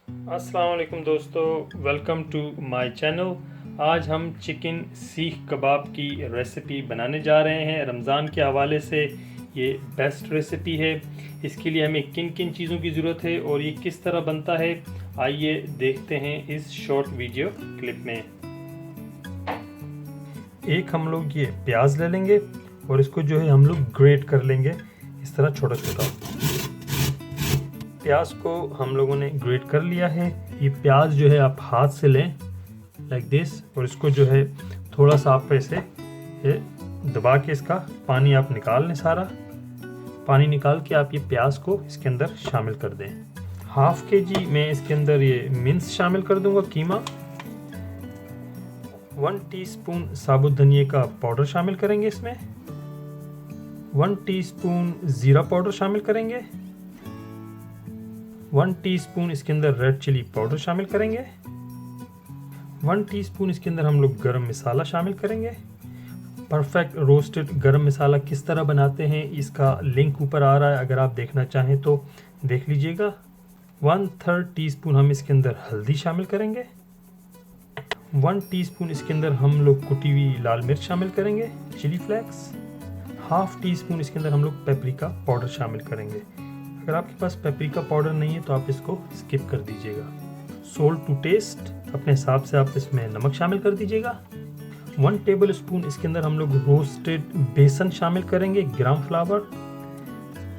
अस्सलाम वालेकुम दोस्तों, वेलकम टू माय चैनल। आज हम चिकन सीख कबाब की रेसिपी बनाने जा रहे हैं। रमज़ान के हवाले से ये बेस्ट रेसिपी है। इसके लिए हमें किन किन चीज़ों की ज़रूरत है और ये किस तरह बनता है, आइए देखते हैं इस शॉर्ट वीडियो क्लिप में। एक हम लोग ये प्याज ले लेंगे और इसको जो है हम लोग ग्रेट कर लेंगे इस तरह छोटा छोटा। प्याज को हम लोगों ने ग्रेट कर लिया है। ये प्याज जो है आप हाथ से लें लाइक दिस, और इसको जो है थोड़ा सा आप ऐसे दबा के इसका पानी आप निकाल लें। सारा पानी निकाल के आप ये प्याज को इसके अंदर शामिल कर दें। हाफ केजी मैं इसके अंदर ये मिन्स शामिल कर दूंगा, कीमा। 1 टीस्पून साबुत धनिया का पाउडर शामिल करेंगे इसमें। 1 टीस्पून जीरा पाउडर शामिल करेंगे। 1 टीस्पून इसके अंदर रेड चिली पाउडर शामिल करेंगे। 1 टीस्पून इसके अंदर हम लोग गरम मसाला शामिल करेंगे। परफेक्ट रोस्टेड गरम मसाला किस तरह बनाते हैं इसका लिंक ऊपर आ रहा है, अगर आप देखना चाहें तो देख लीजिएगा। 1/3 टीस्पून हम इसके अंदर हल्दी शामिल करेंगे। 1 टीस्पून इसके अंदर हम लोग कुटी हुई लाल मिर्च शामिल करेंगे, चिली फ्लेक्स। हाफ टीस्पून इसके अंदर हम लोग पेपरिका पाउडर शामिल करेंगे। अगर आपके पास पेपरिका पाउडर नहीं है तो आप इसको स्किप कर दीजिएगा। सोल्ट टू टेस्ट, अपने हिसाब से आप इसमें नमक शामिल कर दीजिएगा। 1 टेबल स्पून इसके अंदर हम लोग रोस्टेड बेसन शामिल करेंगे, ग्राम फ्लावर।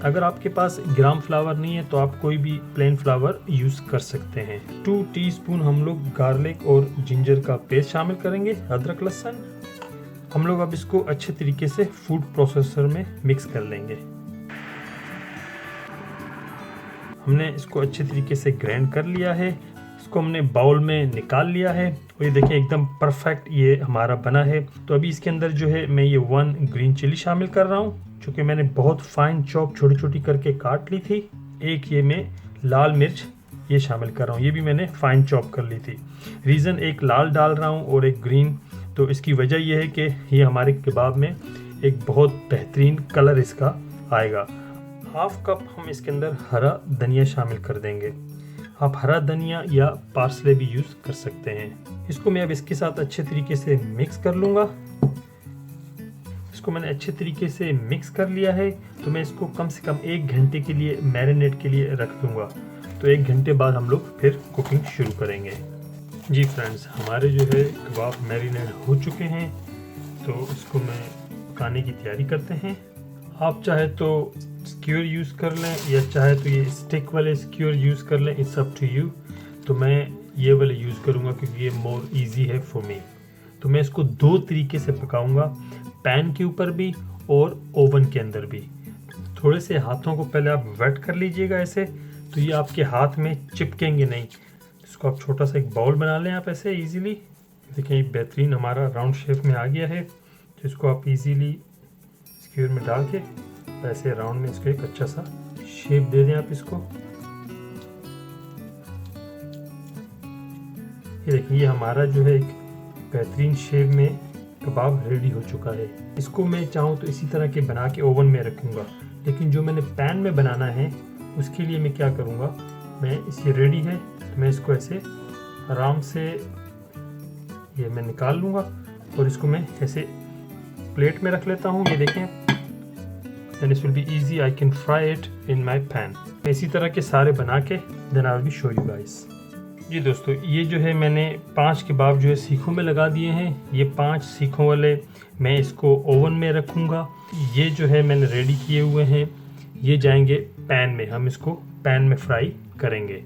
अगर आपके पास ग्राम फ्लावर नहीं है तो आप कोई भी प्लेन फ्लावर यूज़ कर सकते हैं। 2 टीस्पून हम लोग गार्लिक और जिंजर का पेस्ट शामिल करेंगे, अदरक लहसुन। हम लोग अब इसको अच्छे तरीके से फूड प्रोसेसर में मिक्स कर लेंगे। हमने इसको अच्छे तरीके से ग्राइंड कर लिया है। इसको हमने बाउल में निकाल लिया है और ये देखिए एकदम परफेक्ट ये हमारा बना है। तो अभी इसके अंदर जो है मैं ये 1 ग्रीन चिली शामिल कर रहा हूँ, जो कि मैंने बहुत फाइन चॉप छोटी छोटी करके काट ली थी। एक ये मैं लाल मिर्च ये शामिल कर रहा हूँ, ये भी मैंने फाइन चॉप कर ली थी। रीज़न एक लाल डाल रहा हूँ और एक ग्रीन, तो इसकी वजह यह है कि ये हमारे कबाब में एक बहुत बेहतरीन कलर इसका आएगा। हाफ कप हम इसके अंदर हरा धनिया शामिल कर देंगे। आप हरा धनिया या पार्सले भी यूज़ कर सकते हैं। इसको मैं अब इसके साथ अच्छे तरीके से मिक्स कर लूँगा। इसको मैंने अच्छे तरीके से मिक्स कर लिया है, तो मैं इसको कम से कम 1 घंटे के लिए मैरिनेट के लिए रख दूँगा। तो 1 घंटे बाद हम लोग फिर कुकिंग शुरू करेंगे। जी फ्रेंड्स, हमारे जो है कबाब मैरिनेट हो चुके हैं, तो इसको मैं पकाने की तैयारी करते हैं। आप चाहे तो स्क्यूर यूज़ कर लें या चाहे तो ये स्टिक वाले स्क्यूर यूज़ कर लें, इट्स अप टू यू। तो मैं ये वाले यूज़ करूँगा क्योंकि ये मोर इजी है फॉर मी। तो मैं इसको 2 तरीके से पकाऊँगा, पैन के ऊपर भी और ओवन के अंदर भी। थोड़े से हाथों को पहले आप वेट कर लीजिएगा ऐसे, तो ये आपके हाथ में चिपकेंगे नहीं। इसको आप छोटा सा एक बाउल बना लें आप ऐसे ईजीली। देखिए ये बेहतरीन हमारा राउंड शेप में आ गया है। तो इसको आप ईजीली स्क्यूर में डाल के ऐसे राउंड में इसको एक अच्छा सा शेप दे दें आप इसको। ये देखिए ये हमारा जो है एक बेहतरीन शेप में कबाब रेडी हो चुका है। इसको मैं चाहूँ तो इसी तरह के बना के ओवन में रखूँगा, लेकिन जो मैंने पैन में बनाना है उसके लिए मैं क्या करूँगा, मैं इसे रेडी है तो मैं इसको ऐसे आराम से ये मैं निकाल लूँगा और इसको मैं ऐसे प्लेट में रख लेता हूँ। ये देखें, then it will be easy, I can fry it in my pan। इसी तरह के सारे बना के then I'll be show you guys। जी दोस्तों, ये जो है मैंने 5 कबाब जो है सीखों में लगा दिए हैं। ये 5 सीखों वाले मैं इसको ओवन में रखूँगा। ये जो है मैंने रेडी किए हुए हैं, ये जाएंगे पैन में, हम इसको पैन में फ्राई करेंगे।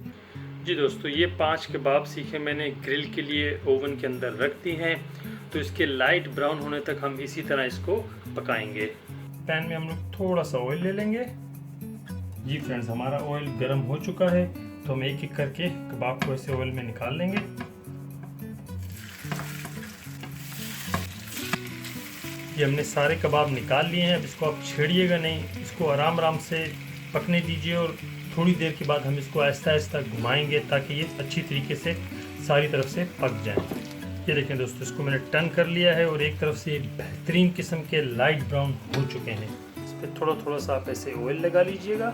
जी दोस्तों, ये 5 कबाब सीखे मैंने ग्रिल के लिए ओवन के अंदर रख दी हैं। तो इसके लाइट ब्राउन होने तक हम इसी तरह इसको पकाएंगे। पैन में हम लोग थोड़ा सा ऑयल ले लेंगे। जी फ्रेंड्स, हमारा ऑयल गर्म हो चुका है, तो हम एक एक करके कबाब को ऐसे ऑयल में निकाल लेंगे। ये हमने सारे कबाब निकाल लिए हैं। अब इसको आप छेड़िएगा नहीं, इसको आराम आराम से पकने दीजिए और थोड़ी देर के बाद हम इसको आहिस्ता आहिस्ता घुमाएंगे ताकि ये अच्छी तरीके से सारी तरफ से पक जाए। ये देखें दोस्तों, इसको मैंने टर्न कर लिया है और एक तरफ से बेहतरीन किस्म के लाइट ब्राउन हो चुके हैं। इस पर थोड़ा थोड़ा सा आप ऐसे ऑयल लगा लीजिएगा।